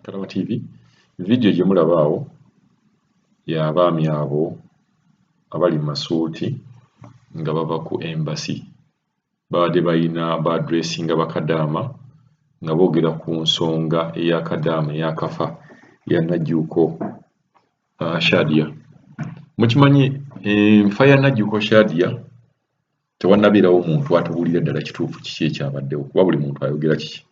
Kalama TV video gye mulabaawo y'abaami abo abali mu masuuti nga bava ku embassy babadde balina baadressinga bakadaama nga boogera ku nsonga ey'akadaama ey'akafa ya Najjuuko Shadia. Mukimanyi enfa ya Najjuuko Shadia tewannabeerawo muntu atubuulira ddala kituufu kiki ekyabaddewo kuba buli muntu ayogera kiki.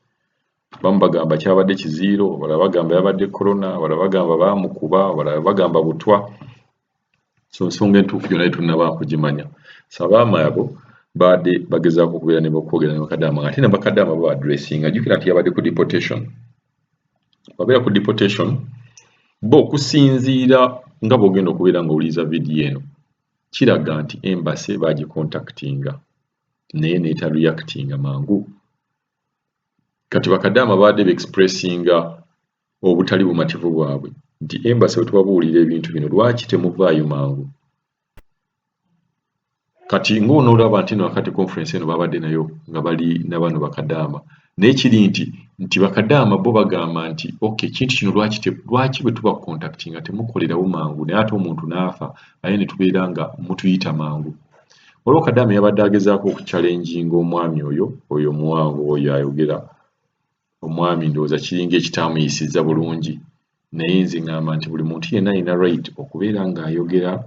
Bamu bagamba kyabadde kiziiro, abalala bagamba yabadde corona, abalala bagamba baamukuba, abalala bagamba butwa. So nsonga entuufu yonna tetunnaba kugimanya. So abaami abo baadde bagezaako okubeera ne bokwogera ne bakadaama ate ne bakadaama baba addressinga. Jjukira nti yabadde ku deportation. Babeera ku deportation bo okusinziira nga bw'ogenda okubeera ng'owuliriza vidiyo eno kiraga nti embassy baagicontactinga naye n'etareactinga mangu. Kati bakadaama baadde beexpressinga obutali bumativu bwabwe nti embassy bwe tubabuulira ebintu bino lwaki temuvaayo mangu. Kati ng'onoolaba nti nakati conference eno babadde nayo nga bali na bano bakadaama naye kiri nti bakadaama bo bagamba nti okay ekintu kino lwaki bwe tuba contactinga temukolerawo mangu naye ate omuntu n'afa aye ne tubeera nga mutuyita mangu. Waliwo kadaama yabadde agezaako okuchallenginga omwami oyo omuwanvu oyo ayogera. Omwami ndowooza kiringa ekitaamuyisizza bulungi naye nze ngamba nti buli muntu yenna alina right okubeera ng'ayogera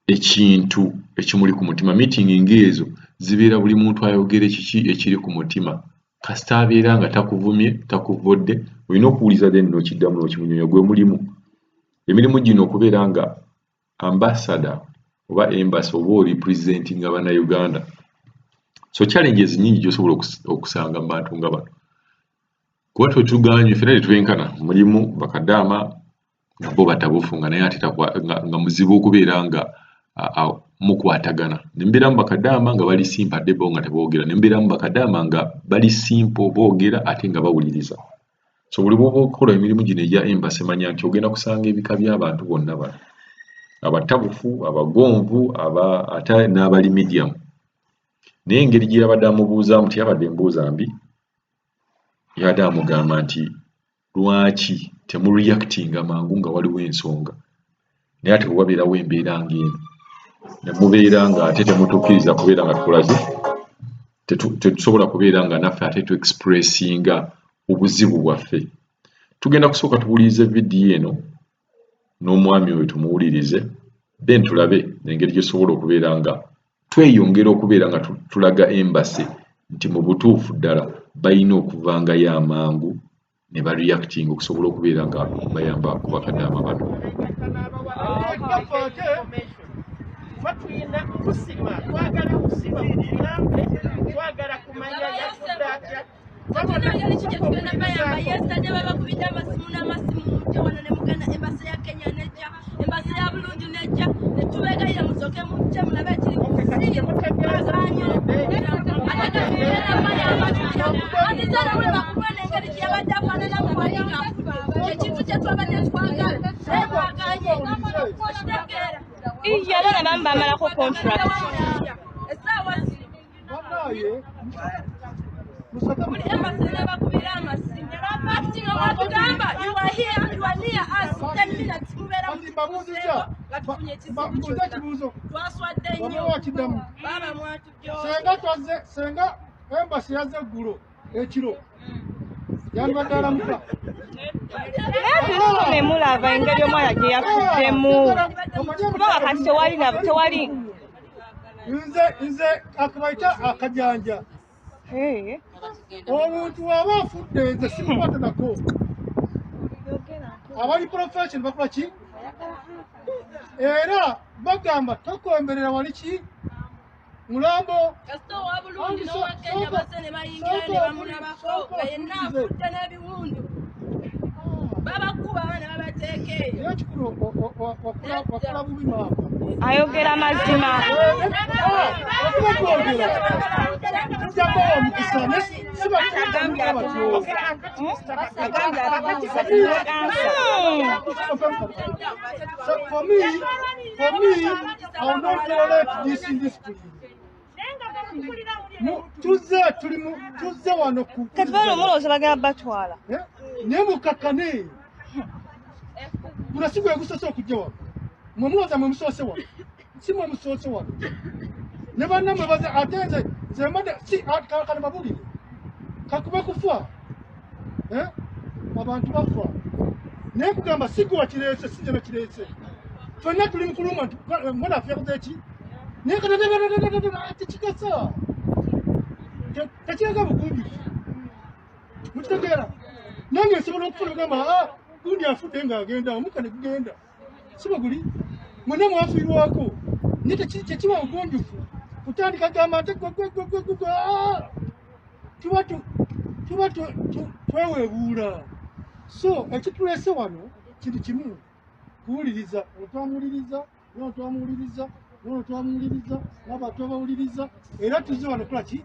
ekintu ekimuli ku mutima. Meeting ng'ezo zibeera buli muntu ayogera ekiri ku mutima kasita abeera nga takuvumye takuvodde olina okuwuliza then n'okiddamu n'okimunyonya gwe mulimu. Emirimu gino okubeera nga ambassador oba embassy oba orepresentinga bannayuganda. So challenges nnyingi gy'osobola okusanga mu bantu nga bano. Kuba twetuganye ffenna tetubenkana mulimu bakadaama nga bo batabufunga naye ate nga muzibu okubeera nga mukwatagana. Ne mbeeramu bakadaama nga bali simple ate bo nga teboogera. Ne mbeeramu bakadaama nga bali simple boogera ate nga bawuliriza. So buli bw'oba okola emirimu gino egya embassy manya nti ogenda kusanga ebika by'abantu bonna bano. Abatabufu, abagonvu, ate n'abali medium. Naye engeri gye yabadde amubuuzaamu tiyabadde mbuuza mbi. Yabadde amugamba nti lwaki temureactinga mangu nga waliwo ensonga. Naye ate wabeerawo embeera ng'eno ne mubeera nga ate temutukkiriza kubeera nga tukolaze tetusobola kubeera nga naffe ate tu-expressinga obuzibu bwaffe. Tugenda kusooka tuwulirize vidiyo eno n'omwami oyo tumuwulirize then tulabe engeri gyesobola okubeera nga tweyongera okubeera nga tulaga embassy nti mu butuufu ddala balina okuvangayo amangu ne bareactinga okusobola okubeera nga bayamba ku bakadaama bano. Abana bamu bamalako contract. Senga embassy yazze eggulo ekiro yandibadde alamuka. Ne mulaba engeri omwana gye yafuddemu kubanga kati tewali nze akabayita akajanja. Omuntu waba afudde nze simukwata nako. Abali profession bakola ki? Era bagamba tokomberera wali ki? Mulambo kasito wabulungi n'owakenya basene bayingira ne bamulabako nga yenna afudde n'ebiwundu babakuba abaana babateeka eyo. wakola bubi maama. ayogera mazima. For me, I will not tolerate this in this place. Tuzze wano ku kati bano mulowooza bagenda batwala nemukakane munasigo yagusose okujjawa mwemuwaza mwemusose wa si mwemusose wa ne bannamwe baza atenze zemade si kale babulire kakuba kufa abantu bafa naye kugamba sigwa kirese sinjana kirese fenna tuli mukuluma mwana afyakuza eki naye kati kikasa tekiraga bugundi mukitegera nange nsobola okufuna ogamba gundi afudde ng'agenda omuka ne gugenda siba guli mwena mwafiirwako naye tekiba bugunjufu kutandika gamba nte tuba tweweebuula so ekitulese wano kiri kimu kuwuliriza otwamuwuliriza n'otwamuwuliriza n'abantu abawuliriza era tuze wano kola ki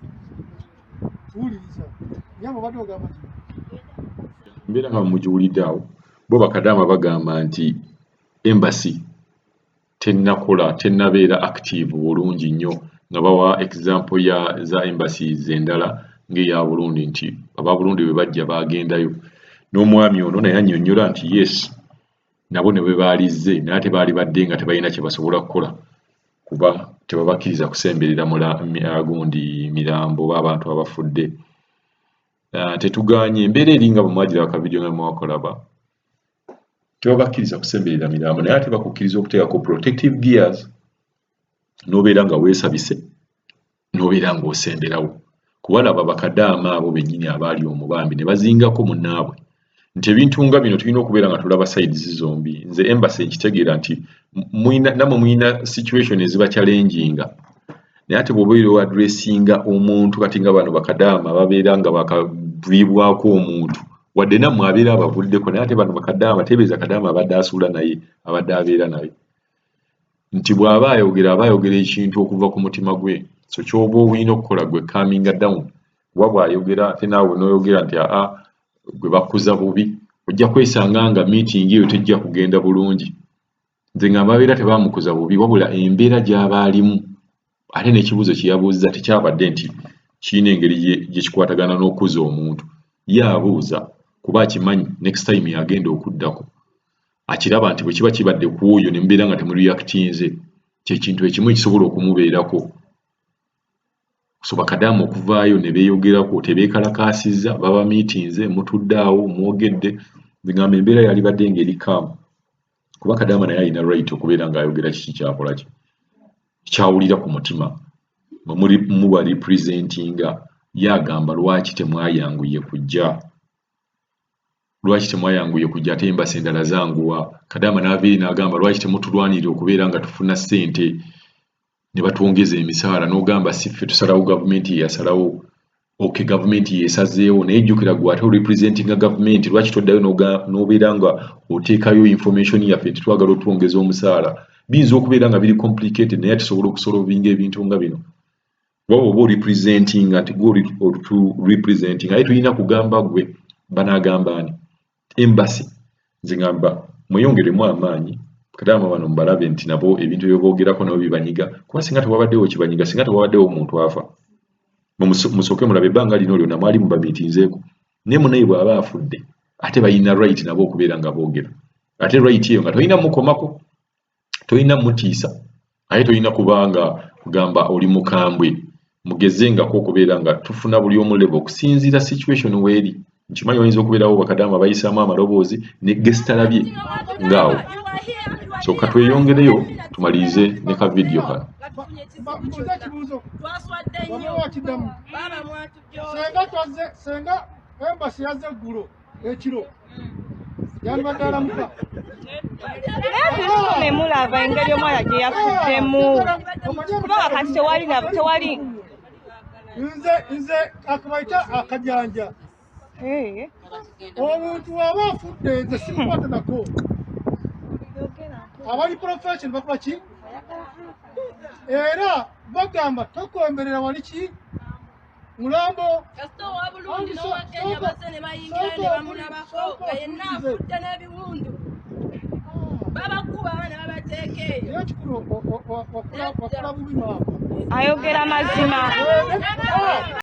tuwuliriza nyamba badde bagamba mbeera nga mugiwulidde awo bo bakadaama bagamba nti embassy tennabeera active bulungi nnyo nga bawa example za embassies endala ng'eya Burundi nti aba Burundi bwe bajja bagendayo n'omwami ono naye annyonnyola nti yes nabo ne bwe baalizze naye tebaali badde nga tebalina kye basobola kukola kuba tebabakkiriza kusemberera gundi mirambo b'abantu abafudde. Tetuganye embeera eringa bwemwagira akavidiyo nga mwakolaba tebabakkiriza kusemberera mirambo naye ate bakukkiriza okuteekako protective gears n'obeera nga weesabise n'obeera ng'osemberawo kubalaba bakadaama abo bennyini abaali omubambi ne bazingako munnaabwe nti ebintu nga bino tulina okubeera nga tulaba sides zombi. Nze embassy nkitegeera nti namwe mulina situation eziba challenginga naye ate bw'obeera oadressinga omuntu kati nga bano bakadaama babeera nga bakaviibwako omuntu wadde nammwe abeera abavuddeko naye ate bano bakadaama tebeeza kadaama abadde asuula naye abadde abeera naye nti bw'aba ayogera ekintu okuva ku mutima gwe so ky'oba olina okukola gwe calming down kuba bw'ayogera ate naawe n'oyogera nti gwe bakuza bubi ojja kwesanga nga meeting eyo tejja kugenda bulungi. Nze nga babeera tebamukuza bubi wabula embeera gy'aba alimu ate n'ekibuuzo kye yabuuza tekyabadde nti kirina engeri gye kikwatagana n'okuza omuntu ye abuuza kuba akimanyi next time yagenda okuddako akiraba nti bwe kiba kibadde ku oyo ne mubeera nga temureactinze kyekintu ekimu ekisobola okumubeerako. So bakadaama okuvaayo ne beeyogerako tebeekalakaasizza baba meetinze mutudde awo mwogedde ngamba embeera yali badde ng'eri kaamu kuba kadaama naye alina right okubeera ng'ayogera kiki kyakola ki kyawulira ku mutima muba representinga yagamba lwaki temwayanguye kujja ate embassy endala zanguwa. Kadaama n'abeeri n'agamba lwaki temutulwanirira okubeera nga tufuna ssente ne batwongeza emisaala n'ogamba si ffe tusalawo gavumenti yasalawo gavumenti yeesazeewo naye jjukira gwe ate orepresentinga gavumenti lwaki toddayo n'obeera nga oteekayo information yaffe nti twagala otwongeza omusaala. Biyinza okubeera nga biri complicated naye tusobola okusolovinga ebintu nga bino waba oba orepresentinga nti gwe representinga aye tulina kugamba gwe banaagamba ani embassy. Nze ngamba mweyongeremu amaanyi kadaama bano mbalabe nti nabo ebintu by'oboogerako nabo bibanyiga kuba singa tewabaddewo kibanyiga singa tewabaddewo omuntu afa musooke mulabe ebbanga lino lyonna mwali mubamiitinzeeko naye munaye bw'aba afudde ate balina right nabo okubeera nga boogera ate right eyo nga tolina mukomako tolina mutiisa aye tolina kubanga kugamba oli mukambwe mugezengako okubeera nga tufuna buli omu level okusinziira situation weeri. Nkimanyi oyinza okubeerawo bakadaama bayisaamu amaloboozi ne gesitalabye ngaawo so katweyongereyo tumalirize ne ka vidiyo kano. Senga embassy yazze eggulo ekiro yandibadde alamuka ne mulaba engeri omwana gye yafuddemu kubanga kati tewali nze akabayita akajanja omuntu waba afudde nze simukwata nako abali profession bakola ki era bagamba tokomberera wali ki mulambo kasita owa Burundi n'owa Kenya basse ne bayingira ne bamulabako nga yenna afudde n'ebiwundu babakuba ne babateeka eyo ekikulu wakola bubi maama ayogera mazima.